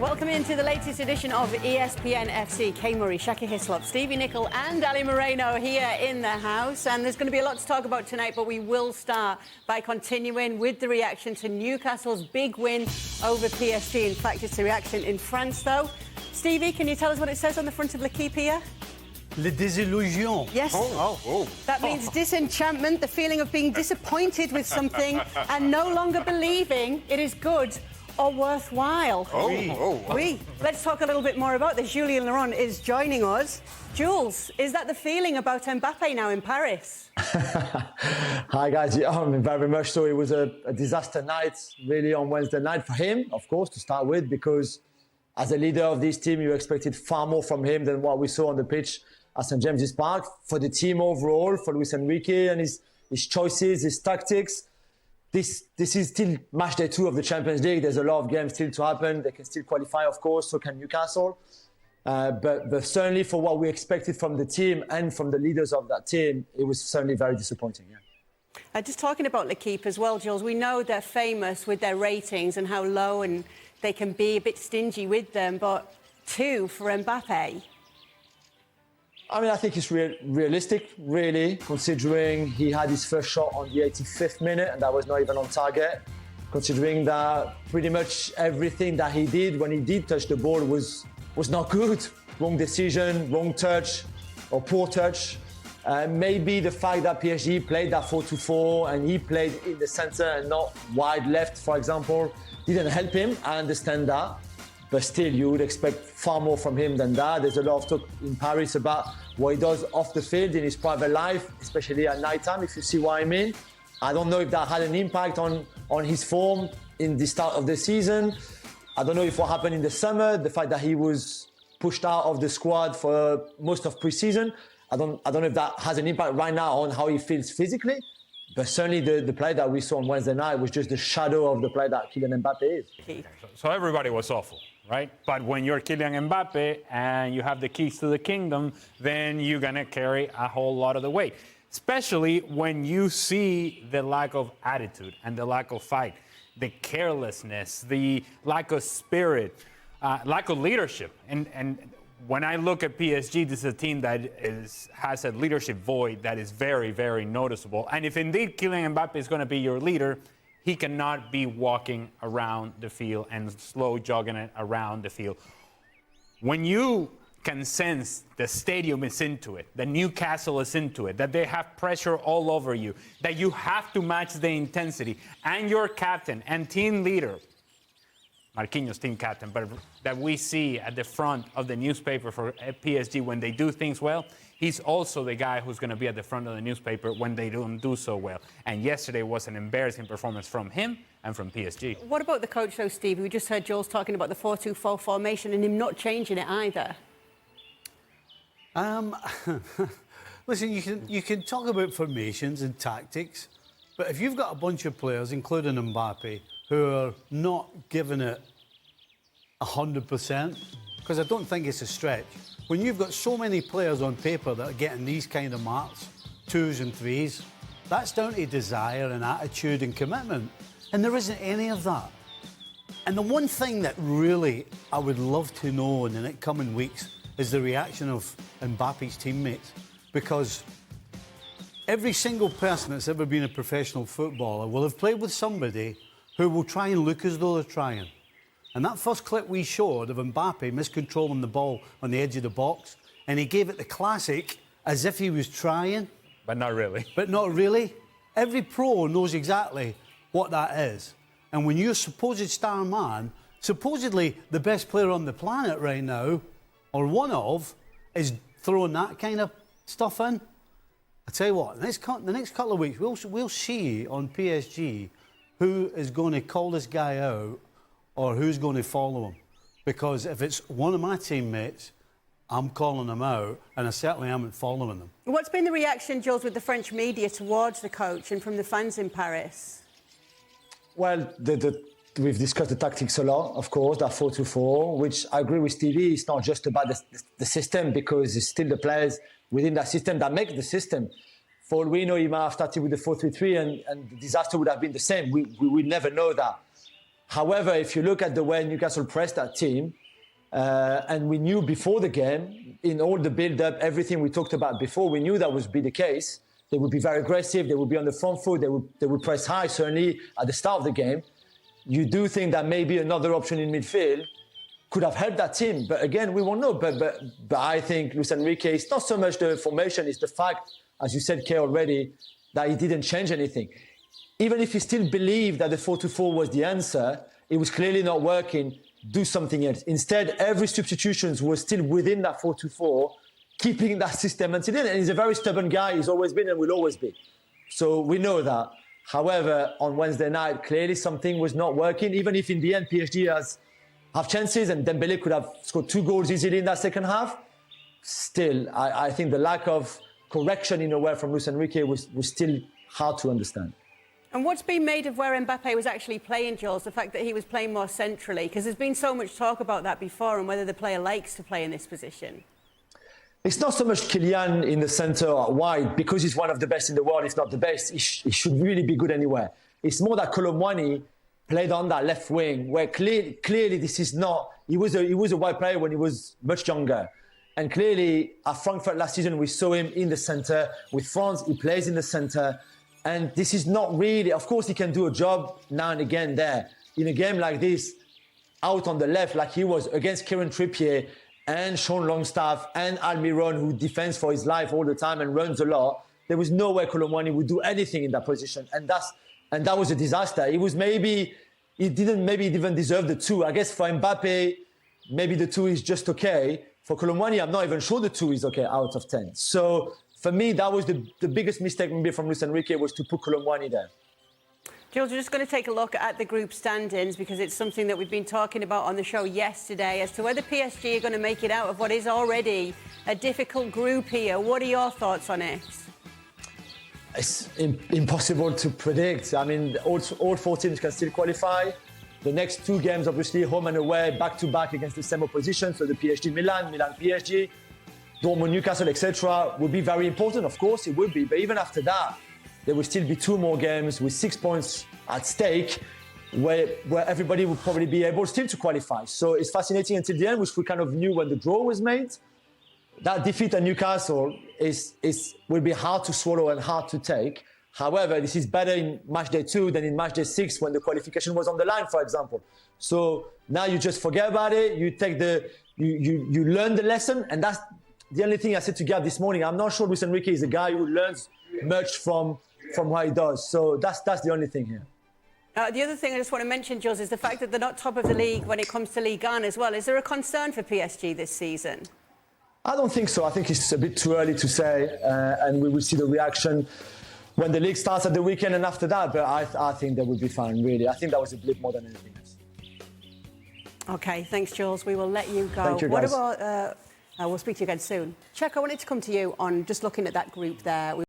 Welcome into the latest edition of ESPN FC. Kay Murray, Shaka Hislop, Stevie Nicol and Ali Moreno here in the house. And there's going to be a lot to talk about tonight, but we will start by continuing with the reaction to Newcastle's big win over PSG. In fact, it's the reaction in France, though. Stevie, can you tell us what it says on the front of l'équipe here? Le désillusion. Yes. That means disenchantment, the feeling of being disappointed with something and no longer believing it is good or worthwhile. Let's talk a little bit more about this. Julien Laurens is joining us. Jules, is that the feeling about Mbappe now in Paris? Hi guys, very much so. It was a disaster night really on Wednesday night for him, of course, to start with, because as a leader of this team, you expected far more from him than what we saw on the pitch at St. James's Park. For the team overall, for Luis Enrique and his choices, his tactics, this is still match day 2 of the Champions League. There's a lot of games still to happen. They can still qualify, of course, so can Newcastle. But certainly for what we expected from the team and from the leaders of that team, it was certainly very disappointing. Yeah. Just talking about l'équipe as well, Jules, we know they're famous with their ratings and how low and they can be a bit stingy with them, but 2 for Mbappe. I mean, I think it's realistic, really, considering he had his first shot on the 85th minute and that was not even on target. Considering that pretty much everything that he did when he did touch the ball was not good. Wrong decision, wrong touch, or poor touch. Maybe the fact that PSG played that 4-2-4 and he played in the centre and not wide left, for example, didn't help him. I understand that. But still, you would expect far more from him than that. There's a lot of talk in Paris about what he does off the field in his private life, especially at night time, if you see what I mean. I don't know if that had an impact on his form in the start of the season. I don't know if what happened in the summer, the fact that he was pushed out of the squad for most of pre-season. I don't know if that has an impact right now on how he feels physically. But certainly the play that we saw on Wednesday night was just the shadow of the play that Kylian Mbappé is. So everybody was awful, right? But when you're Kylian Mbappé and you have the keys to the kingdom, then you're going to carry a whole lot of the weight. Especially when you see the lack of attitude and the lack of fight, the carelessness, the lack of spirit, lack of leadership. And when I look at PSG, this is a team that has a leadership void that is very, very noticeable. And if indeed Kylian Mbappé is going to be your leader, he cannot be walking around the field and slow jogging it around the field. When you can sense the stadium is into it, that Newcastle is into it, that they have pressure all over you, that you have to match the intensity, and your captain and team leader, Marquinhos, team captain, but that we see at the front of the newspaper for PSG when they do things well, he's also the guy who's going to be at the front of the newspaper when they don't do so well. And yesterday was an embarrassing performance from him and from PSG. What about the coach, though, Steve? We just heard Jules talking about the 4-2-4 formation and him not changing it either. Listen, you can talk about formations and tactics, but if you've got a bunch of players, including Mbappe, who are not giving it 100%, because I don't think it's a stretch. When you've got so many players on paper that are getting these kind of marks, 2s and 3s, that's down to desire and attitude and commitment. And there isn't any of that. And the one thing that really I would love to know in the next coming weeks is the reaction of Mbappe's teammates. Because every single person that's ever been a professional footballer will have played with somebody who will try and look as though they're trying. And that first clip we showed of Mbappe miscontrolling the ball on the edge of the box, and he gave it the classic as if he was trying. But not really. But not really. Every pro knows exactly what that is. And when your supposed star man, supposedly the best player on the planet right now, or one of, is throwing that kind of stuff in, I tell you what, the next couple of weeks, we'll see on PSG who is going to call this guy out or who's going to follow him. Because if it's one of my teammates, I'm calling them out, and I certainly am following them. What's been the reaction, Jules, with the French media towards the coach and from the fans in Paris? Well, we've discussed the tactics a lot, of course, that 4-2-4, which I agree with Stevie. It's not just about the system, because it's still the players within that system that make the system. For all we know, he might have started with the 4-3-3 and the disaster would have been the same. We will never know that. However, if you look at the way Newcastle pressed that team, and we knew before the game, in all the build-up, everything we talked about before, we knew that would be the case. They would be very aggressive, they would be on the front foot, they would press high, certainly at the start of the game. You do think that maybe another option in midfield could have helped that team. But again, we won't know. But I think Luis Enrique, it's not so much the formation, it's the fact, as you said, Kay, already, that he didn't change anything. Even if he still believed that the 4-2-4 was the answer, it was clearly not working. Do something else. Instead, every substitution was still within that 4-2-4, keeping that system until then. And he's a very stubborn guy. He's always been and will always be. So we know that. However, on Wednesday night, clearly something was not working. Even if in the end PSG have chances and Dembélé could have scored 2 goals easily in that second half, still, I think the lack of correction in a way from Luis Enrique was still hard to understand. And what's been made of where Mbappé was actually playing, Jules, the fact that he was playing more centrally? Because there's been so much talk about that before and whether the player likes to play in this position. It's not so much Kylian in the centre or wide, because he's one of the best in the world, if not the best. He should really be good anywhere. It's more that Colomwani played on that left wing, where clearly this is not... He was a wide player when he was much younger. And clearly, at Frankfurt last season, we saw him in the centre. With France, he plays in the centre. And this is not really... Of course, he can do a job now and again there. In a game like this, out on the left, like he was against Kieran Trippier and Sean Longstaff and Almiron, who defends for his life all the time and runs a lot, there was no way Colomwani would do anything in that position. And that was a disaster. He didn't even deserve the 2. I guess for Mbappe, maybe the 2 is just okay. For Colomwani, I'm not even sure the 2 is okay out of 10. So for me, that was the biggest mistake maybe from Luis Enrique, was to put Colomwani there. Jules, we're just going to take a look at the group standings because it's something that we've been talking about on the show yesterday as to whether PSG are going to make it out of what is already a difficult group here. What are your thoughts on it? It's impossible to predict. I mean, all 4 teams can still qualify. The next 2 games, obviously, home and away, back-to-back against the same opposition. So the PSG Milan, Milan PSG, Dortmund Newcastle, etc. will be very important. Of course, it will be. But even after that, there will still be 2 more games with 6 points at stake where everybody will probably be able still to qualify. So it's fascinating until the end, which we kind of knew when the draw was made. That defeat at Newcastle will be hard to swallow and hard to take. However, this is better in match day 2 than in match day 6 when the qualification was on the line, for example. So now you just forget about it. You learn the lesson, and that's the only thing I said to Gab this morning. I'm not sure Luis Enrique is a guy who learns much from what he does. So that's the only thing here. The other thing I just want to mention, Jules, is the fact that they're not top of the league when it comes to Ligue 1 as well. Is there a concern for PSG this season? I don't think so. I think it's a bit too early to say, and we will see the reaction when the league starts at the weekend and after that. But I think they will be fine, really. I think that was a blip more than anything else. OK, thanks, Jules. We will let you go. Thank you, guys. What about... we'll speak to you again soon. Shaka, I wanted to come to you on just looking at that group there.